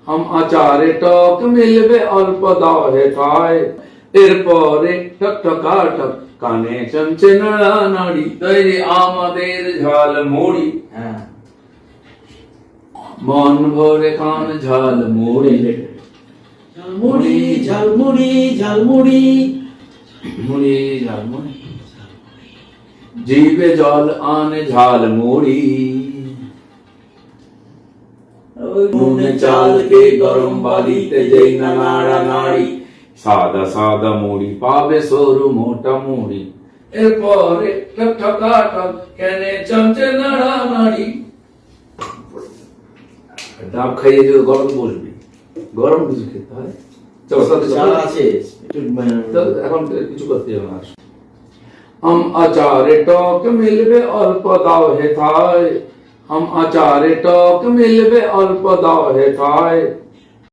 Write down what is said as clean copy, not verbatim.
हम আচারে টক মিলবে অল্প দাও হে খায় এরপরে টকটকা টক কানে চমচে নাড়া নাড়ি তৈরি আমাদের ঝাল মুড়ি হ্যাঁ মন ভরে খান ঝাল মুড়ি ঝালমুড়ি ঝালমুড়ি ঝালমুড়ি মুড়ি ঝাল মুড়ি জিভে জল আনে ঝাল মুড়ি নুনে চালকে গরম বালিতে যেই না নাড়া নাড়ি সাদা সাদা মুড়ি পাবে সরু মোটা মুড়ি এরপরে টকটকা টক কেনে চমচে নাড়া নাড়ি ডাব খাইয়ে যে গরম বসবি গরম কিছু খেতে হয় চল চাল আছে এখন কিছু করতে হবে না हम আচারে টক মিলবে অল্প দাও হে খায় हम আচারে টক মিলবে অল্প দাও হে খায়